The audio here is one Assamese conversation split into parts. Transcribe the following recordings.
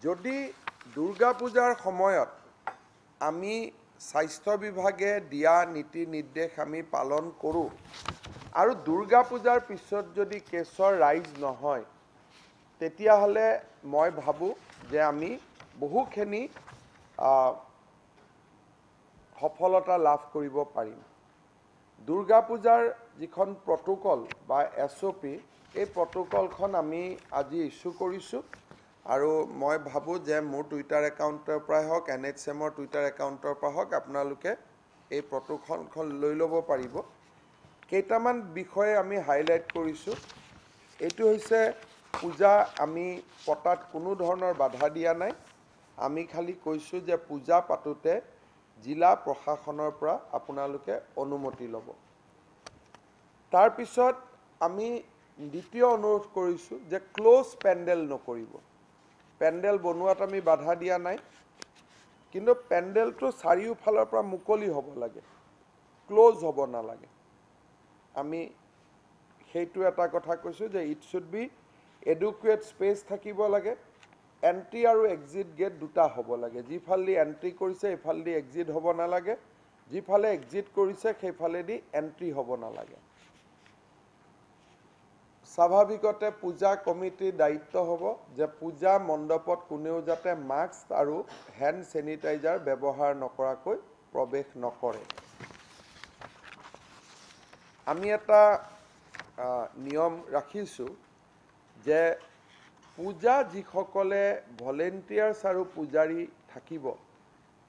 যদি দুৰ্গা পূজাৰ সময়ত আমি স্বাস্থ্য বিভাগে দিয়া নীতি নিৰ্দেশ আমি পালন কৰোঁ আৰু দুৰ্গা পূজাৰ পিছত যদি কেছৰ ৰাইজ নহয় তেতিয়াহ'লে মই ভাবোঁ যে আমি বহুখিনি সফলতা লাভ কৰিব পাৰিম। দুৰ্গা পূজাৰ যিখন প্ৰটোকল বা SOP এই প্ৰটোকলখন আমি আজি ইস্যু কৰিছোঁ আৰু মই ভাবোঁ যে মোৰ টুইটাৰ একাউণ্টৰ পৰাই হওক NHMৰ টুইটাৰ একাউণ্টৰ পৰা হওক আপোনালোকে এই প্ৰটোকলখন লৈ ল'ব পাৰিব। কেইটামান বিষয়ে আমি হাইলাইট কৰিছোঁ। এইটো হৈছে পূজা আমি পতাত কোনো ধৰণৰ বাধা দিয়া নাই। আমি খালি কৈছোঁ যে পূজা পাতোতে জিলা প্ৰশাসনৰ পৰা আপোনালোকে অনুমতি ল'ব। তাৰপিছত আমি দ্বিতীয় অনুৰোধ কৰিছোঁ যে ক্লোজ পেণ্ডেল নকৰিব। পেণ্ডেল বনোৱাত আমি বাধা দিয়া নাই, কিন্তু পেণ্ডেলটো চাৰিওফালৰ পৰা মুকলি হ'ব লাগে, ক্লোজ হ'ব নালাগে। আমি সেইটো এটা কথা কৈছোঁ যে ইট শুড বি এডুকুৱেট স্পেচ থাকিব লাগে। এণ্ট্ৰি আৰু এক্সিট গেট দুটা হ'ব লাগে। যিফালেদি এণ্ট্ৰি কৰিছে সেইফালেদি এক্সিট হ'ব নালাগে, যিফালে এক্সিট কৰিছে সেইফালেদি এণ্ট্ৰি হ'ব নালাগে। স্বাভাৱিকতে পূজা কমিটিৰ দায়িত্ব হ'ব যে পূজা মণ্ডপত কোনেও যাতে মাস্ক আৰু হেণ্ড চেনিটাইজাৰ ব্যৱহাৰ নকৰাকৈ প্ৰৱেশ নকৰে। আমি এটা নিয়ম ৰাখিছোঁ যে পূজা যিসকলে ভলেণ্টিয়াৰ্ছ আৰু পূজাৰী থাকিব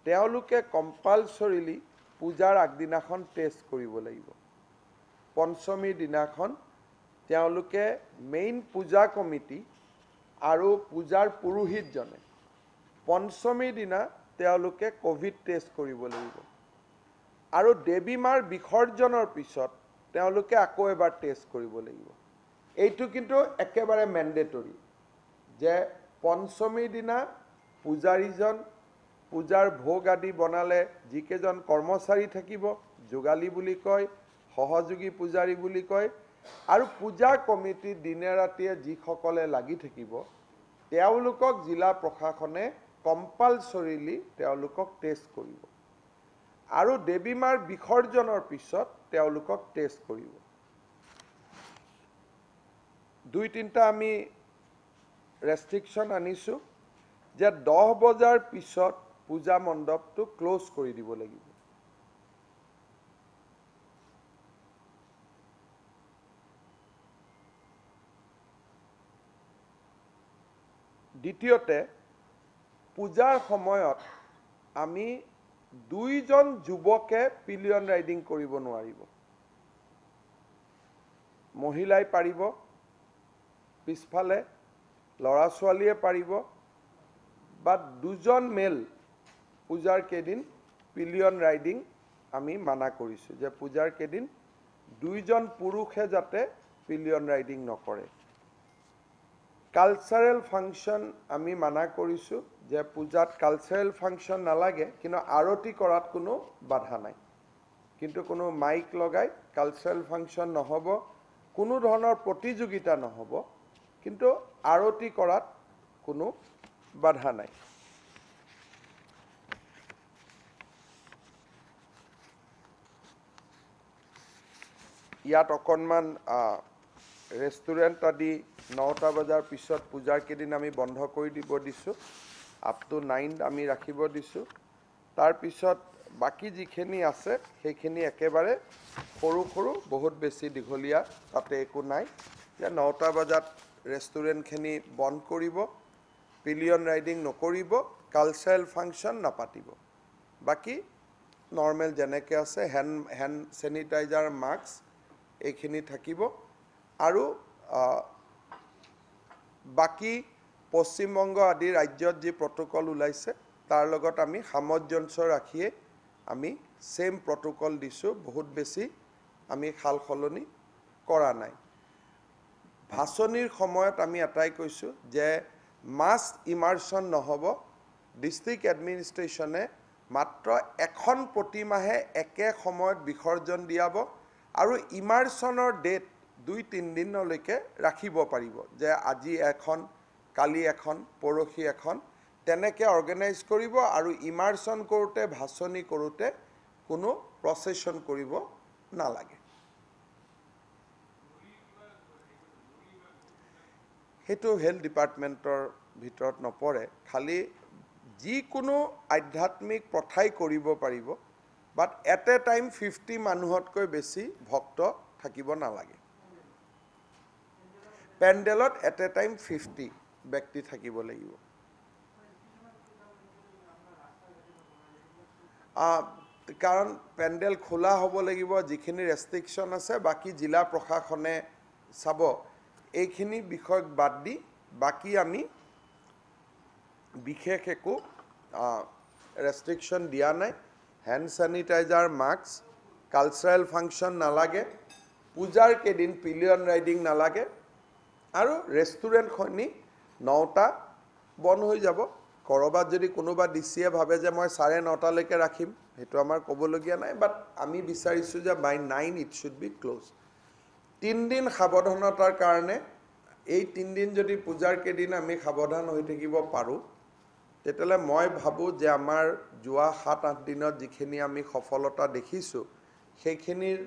তেওঁলোকে কম্পালচৰিলি পূজাৰ আগদিনাখন টেষ্ট কৰিব লাগিব। পঞ্চমীৰ দিনাখন তেওঁলোকে মেইন পূজা কমিটি আৰু পূজাৰ পুৰোহিতজনে পঞ্চমীৰ দিনা তেওঁলোকে ক'ভিড টেষ্ট কৰিব লাগিব আৰু দেৱী মাৰ বিসৰ্জনৰ পিছত তেওঁলোকে আকৌ এবাৰ টেষ্ট কৰিব লাগিব। এইটো কিন্তু একেবাৰে মেণ্ডেটৰী যে পঞ্চমীৰ দিনা পূজাৰীজন পূজাৰ ভোগ আদি বনালে যিকেইজন কৰ্মচাৰী থাকিব, যোগালী বুলি কয়, সহযোগী পূজাৰী বুলি কয়, আৰু পূজা কমিটি দিনে ৰাতিয়ে যিসকলে লাগি থাকিব তেওঁলোকক জিলা প্ৰশাসনে কম্পালচৰিলি তেওঁলোকক টেষ্ট কৰিব আৰু দেৱী মাৰ বিসৰ্জনৰ পিছত তেওঁলোকক টেষ্ট কৰিব। দুই তিনিটা আমি ৰেষ্ট্ৰিকশ্যন আনিছোঁ যে 10 বজাৰ পিছত পূজা মণ্ডপটো ক্লোজ কৰি দিব লাগিব। দ্বিতীয়তে পূজাৰ সময়ত আমি 2জন যুৱকে পিলিয়ন ৰাইডিং কৰিব নোৱাৰিব। মহিলাই পাৰিব, পিছফালে ল'ৰা ছোৱালীয়ে পাৰিব, বা 2জন মেল পূজাৰ কেইদিন পিলিয়ন ৰাইডিং আমি মানা কৰিছোঁ যে পূজাৰ কেইদিন 2জন পুৰুষে যাতে পিলিয়ন ৰাইডিং নকৰে। কালচাৰেল ফাংচন আমি মানা কৰিছোঁ যে পূজাত কালচাৰেল ফাংচন নালাগে, কিন্তু আৰতি কৰাত কোনো বাধা নাই, কিন্তু কোনো মাইক লগাই কালচাৰেল ফাংচন নহ'ব, কোনো ধৰণৰ প্ৰতিযোগিতা নহ'ব, কিন্তু আৰতি কৰাত কোনো বাধা নাই। ইয়াত অকণমান ৰেষ্টুৰেণ্ট আদি 9টা বজাৰ পিছত পূজাৰ কেইদিন আমি বন্ধ কৰি দিব দিছোঁ, আপ টু 9 আমি ৰাখিব দিছোঁ। তাৰপিছত বাকী যিখিনি আছে সেইখিনি একেবাৰে সৰু সৰু, বহুত বেছি দীঘলীয়া তাতে একো নাই। যে 9টা বজাত ৰেষ্টুৰেণ্টখিনি বন্ধ কৰিব, পিলিয়ন ৰাইডিং নকৰিব, কালচাৰেল ফাংচন নাপাতিব। বাকী নৰ্মেল যেনেকৈ আছে হেণ্ড চেনিটাইজাৰ, মাস্ক এইখিনি থাকিব। আৰু বাকী পশ্চিমবংগ আদি ৰাজ্যত যি প্ৰটোকল ওলাইছে তাৰ লগত আমি সামঞ্জস্য ৰাখিয়ে আমি সেম প্ৰটোকল দিছোঁ, বহুত বেছি আমি সাল সলনি কৰা নাই। ভাচনিৰ সময়ত আমি এটাই কৈছোঁ যে মাছ ইমাৰ্চন নহ'ব। ডিষ্ট্ৰিক্ট এডমিনিষ্ট্ৰেশ্যনে মাত্ৰ এখন প্ৰতিমাহে একে সময়ত বিসৰ্জন দিয়াব আৰু ইমাৰ্চনৰ ডেট 2-3 দিনলৈকে ৰাখিব পাৰিব, যে আজি এখন, কালি এখন, পৰহি এখন, তেনেকৈ অৰ্গেনাইজ কৰিব আৰু ইমাৰ্চন কৰোঁতে ভাচনি কৰোঁতে কোনো প্ৰচেছন কৰিব নালাগে। সেইটো হেল্থ ডিপাৰ্টমেণ্টৰ ভিতৰত নপৰে, খালি যিকোনো আধ্যাত্মিক প্ৰথাই কৰিব পাৰিব, বাট এট এ টাইম 50 মানুহতকৈ বেছি ভক্ত থাকিব নালাগে। পেণ্ডেলত এট এ টাইম 50 ব্যক্তি থাকিব লাগিব। কাৰণ পেণ্ডেল খোলা হ'ব লাগিব, যিখিনি ৰেষ্ট্ৰিকশ্যন আছে বাকী জিলা প্ৰশাসনে চাব। এইখিনি বিষয়ক বাদ দি বাকী আমি বিশেষ একো ৰেষ্ট্ৰিকশ্যন দিয়া নাই। Hand sanitizer, mask, cultural function নালাগে, পূজাৰ কেইদিন পিলিয়ন ৰাইডিং নালাগে, আৰু ৰেষ্টুৰেণ্টখিনি 9টা বন্ধ হৈ যাব। ক'ৰবাত যদি কোনোবা ডিচিয়ে ভাবে যে মই 9:30লৈকে ৰাখিম, সেইটো আমাৰ ক'বলগীয়া নাই, বাট আমি বিচাৰিছোঁ যে বাই 9 ইট শ্বুড বি ক্ল'জ। 3 দিন সাৱধানতাৰ কাৰণে, এই 3 দিন যদি পূজাৰ কেইদিন আমি সাৱধান হৈ থাকিব পাৰোঁ, তেতিয়াহ'লে মই ভাবোঁ যে আমাৰ যোৱা 7-8 দিনত যিখিনি আমি সফলতা দেখিছোঁ, সেইখিনিৰ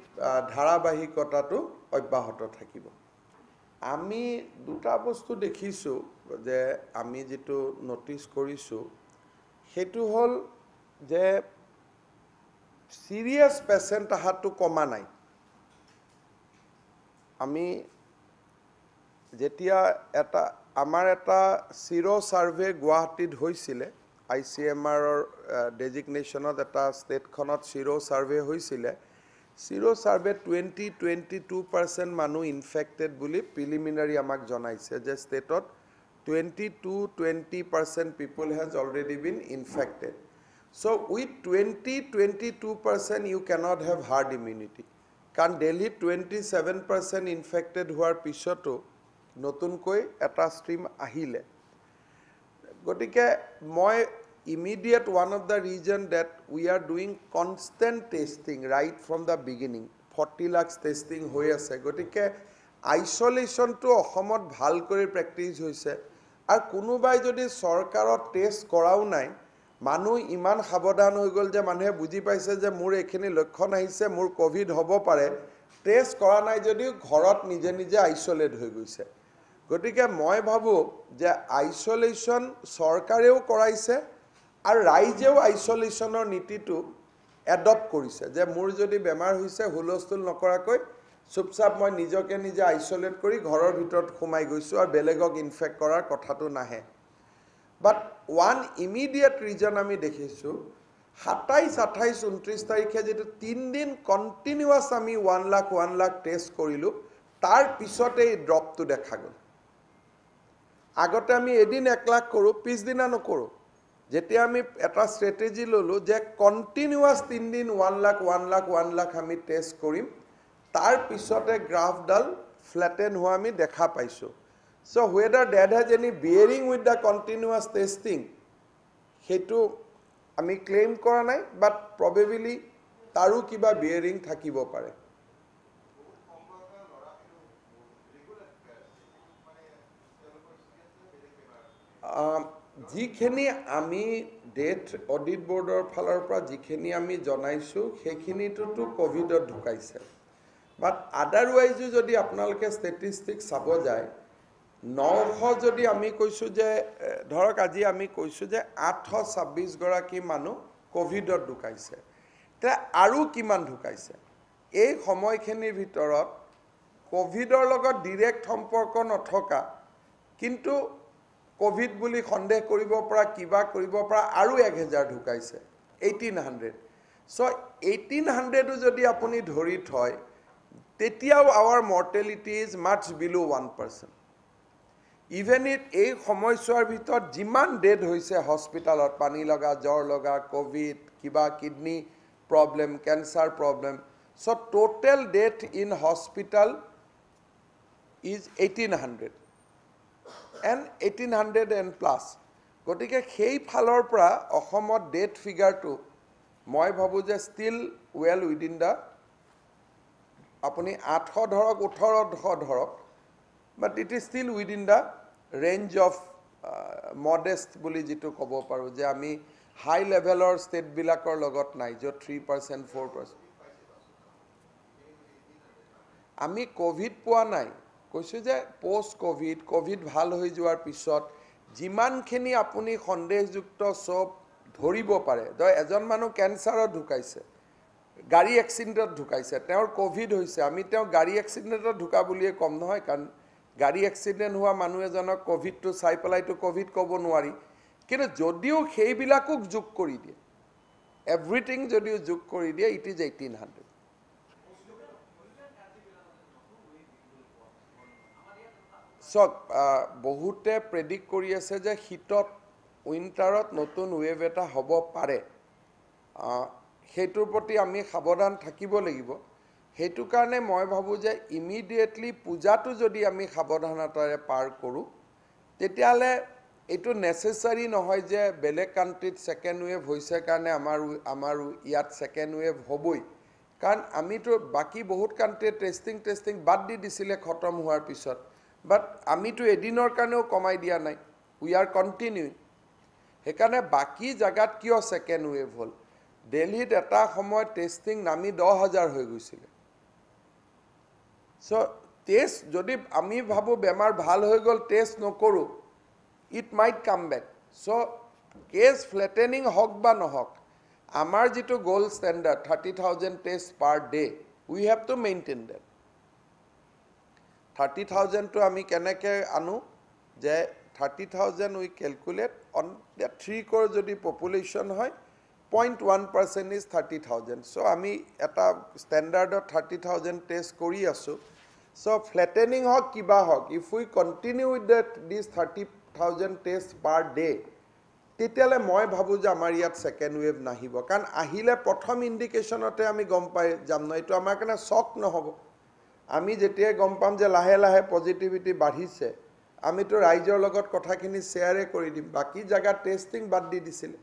ধাৰাবাহিকতাটো অব্যাহত থাকিব। আমি দুটা বস্তু দেখিছোঁ যে আমি যিটো নটিচ কৰিছোঁ, সেইটো হ'ল যে চিৰিয়াছ পেচেণ্ট অহাটো কমা নাই। আমি যেতিয়া আমাৰ এটা চিৰ' ছাৰ্ভে গুৱাহাটীত হৈছিলে, ICMRৰ ডেজিগনেশ্যনত এটা ষ্টেটখনত চিৰ' ছাৰ্ভে হৈছিলে। চিৰ' ছাৰ্ভে 22% মানুহ ইনফেক্টেড বুলি প্ৰিলিমিনাৰী আমাক জনাইছে, যে ষ্টেটত 20% people has already been infected. So' with 22% you can't have herd immunity, কাৰণ দিল্লীত 27% ইনফেক্টেড হোৱাৰ পিছতো নতুনকৈ এটা ষ্ট্ৰীম আহিলে। গতিকে মই immediate one of the reason that we are doing constant testing right from the beginning, 40 lakh testing হৈ আছে। গতিকে আইচলেশ্যনটো অসমত ভাল কৰি প্ৰেক্টিছ হৈছে, আৰু কোনোবাই যদি চৰকাৰত টেষ্ট কৰাও নাই, মানুহ ইমান সাৱধান হৈ গ'ল যে মানুহে বুজি পাইছে যে মোৰ এইখিনি লক্ষণ আহিছে, মোৰ ক'ভিড হ'ব পাৰে, টেষ্ট কৰা নাই যদিও ঘৰত নিজে নিজে আইচলেট হৈ গৈছে। গতিকে মই ভাবোঁ যে আইচলেশ্যন চৰকাৰেও কৰাইছে আৰু ৰাইজেও আইচলেশ্যনৰ নীতিটো এডপ্ট কৰিছে, যে মোৰ যদি বেমাৰ হৈছে হুলস্থুল নকৰাকৈ চুপচাপ মই নিজকে নিজে আইচলেট কৰি ঘৰৰ ভিতৰত সোমাই গৈছোঁ, আৰু বেলেগক ইনফেক্ট কৰাৰ কথাটো নাহে। বাট ওৱান ইমিডিয়েট ৰিজন আমি দেখিছোঁ, 27, 28, 29 তাৰিখে যিটো 3 দিন কণ্টিনিউৱাছ আমি 1 লাখ টেষ্ট কৰিলোঁ, তাৰ পিছতে এই ড্ৰপটো দেখা গ'ল। আগতে আমি এদিন 1 লাখ কৰোঁ, পিছদিনা নকৰোঁ। যেতিয়া আমি এটা ষ্ট্ৰেটেজি ল'লোঁ যে কণ্টিনিউৱাছ 3 দিন 1 লাখ আমি টেষ্ট কৰিম, তাৰ পিছতে গ্ৰাফডাল ফ্লেটেন হোৱা আমি দেখা পাইছোঁ। So' whether that has any bearing with the continuous testing, সেইটো আমি ক্লেইম কৰা নাই, বাট প্ৰবেবলি তাৰো কিবা বিয়েৰিং থাকিব পাৰে। যিখিনি আমি ডেথ অডিট বৰ্ডৰ ফালৰ পৰা যিখিনি আমি জনাইছোঁ, সেইখিনিটোতো ক'ভিডত ঢুকাইছে। বাট আদাৰৱাইজো যদি আপোনালোকে ষ্টেটিষ্টিক্স চাব যায়, 900 যদি আমি কৈছোঁ যে, ধৰক আজি আমি কৈছোঁ যে 826 গৰাকী মানুহ ক'ভিডত ঢুকাইছে, এতিয়া আৰু কিমান ঢুকাইছে? এই সময়খিনিৰ ভিতৰত ক'ভিডৰ লগত ডিৰেক্ট সম্পৰ্ক নথকা, কিন্তু ক'ভিড বুলি সন্দেহ কৰিব পৰা, কিবা কৰিব পৰা আৰু 1000 ঢুকাইছে, 1800। চ' 1800ও যদি আপুনি ধৰি থয়, তেতিয়াও our mortality is much below' 1%। Even এই সময়ছোৱাৰ ভিতৰত যিমান ডেথ হৈছে হস্পিটেলত, পানী লগা, জ্বৰ লগা, ক'ভিড, কিবা kidney problem, cancer problem, so' total death in hospital is 1800 and plus. গতিকে সেই ফালৰ পৰা অসমত ডেথ ফিগাৰটো মই ভাবোঁ যে ষ্টিল ৱেল উইদিন দ্য, আপুনি 800 ধৰক, 1800 ধৰক, but it is still within the range of modest বুলি যিটো ক'ব পাৰোঁ যে আমি হাই লেভেলৰ ষ্টেটবিলাকৰ লগত নাই য'ত 3% 4%। আমি ক'ভিড পোৱা নাই, কৈছোঁ যে পষ্ট ক'ভিড ভাল হৈ যোৱাৰ পিছত যিমানখিনি আপুনি সন্দেহযুক্ত চব ধৰিব পাৰে, এজন মানুহ কেঞ্চাৰত ঢুকাইছে, গাড়ী এক্সিডেণ্টত ঢুকাইছে, তেওঁৰ ক'ভিড হৈছে, আমি তেওঁ গাড়ী এক্সিডেণ্টত ঢুকা বুলিয়ে ক'ম নহয়, কাৰণ গাড়ী এক্সিডেণ্ট হোৱা মানুহ এজনক ক'ভিডটো চাই পেলাইতো ক'ভিড ক'ব নোৱাৰি। কিন্তু যদিও সেইবিলাকক যোগ কৰি দিয়ে, এভৰিথিং যদিও যোগ কৰি দিয়ে, ইট ইজ 1800। চাওক, বহুতে প্ৰেডিক্ট কৰি আছে যে শীতত উইণ্টাৰত নতুন ৱেভ এটা হ'ব পাৰে। সেইটোৰ প্ৰতি আমি সাৱধান থাকিব লাগিব। সেইটো কাৰণে মই ভাবোঁ যে ইমিডিয়েটলি পূজাটো যদি আমি সাৱধানতাৰে পাৰ কৰোঁ, তেতিয়াহ'লে এইটো নেচেচাৰী নহয় যে বেলেগ কাণ্ট্ৰিত ছেকেণ্ড ৱেভ হৈছে কাৰণে আমাৰো ইয়াত ছেকেণ্ড ৱেভ হ'বই। কাৰণ আমিতো বাকী বহুত কাণ্ট্ৰিয়ে টেষ্টিং বাদ দি দিছিলে খতম হোৱাৰ পিছত, বাট আমিতো এদিনৰ কাৰণেও কমাই দিয়া নাই, উই আৰ কণ্টিনিউইং। সেইকাৰণে বাকী জেগাত কিয় ছেকেণ্ড ৱেভ হ'ল? দিল্লীত এটা সময়ত টেষ্টিং নামি 10,000 হৈ গৈছিলে। চ' টেষ্ট যদি আমি ভাবোঁ বেমাৰ ভাল হৈ গ'ল, টেষ্ট নকৰোঁ, ইট মাইট কাম বেক। চ' কেছ ফ্লেটেনিং হওক বা নহওক, আমাৰ যিটো gold standard 30,000 test per day, we have to maintain that. 30,000টো আমি কেনেকৈ আনো যে 30,000 উই কেলকুলেট অন 3 crore যদি পপুলেশ্যন হয়, 0.1% ইজ 30,000। চ' আমি এটা ষ্টেণ্ডাৰ্ডত 30,000 টেষ্ট কৰি আছোঁ। চ' ফ্লেটেনিং হওক কিবা হওক, if we continue with this 30,000 test per day, তেতিয়াহ'লে মই ভাবোঁ যে আমাৰ ইয়াত ছেকেণ্ড ৱেভ নাহিব। কাৰণ আহিলে প্ৰথম ইণ্ডিকেশ্যনতে আমি গম পাই যাম ন, এইটো আমাৰ কাৰণে শ্বক নহ'ব। আমি যেতিয়াই গম পাম যে লাহে লাহে পজিটিভিটি বাঢ়িছে, আমিতো ৰাইজৰ লগত কথাখিনি শ্বেয়াৰে কৰি দিম। বাকী জেগাত টেষ্টিং বাদ দি দিছিলে।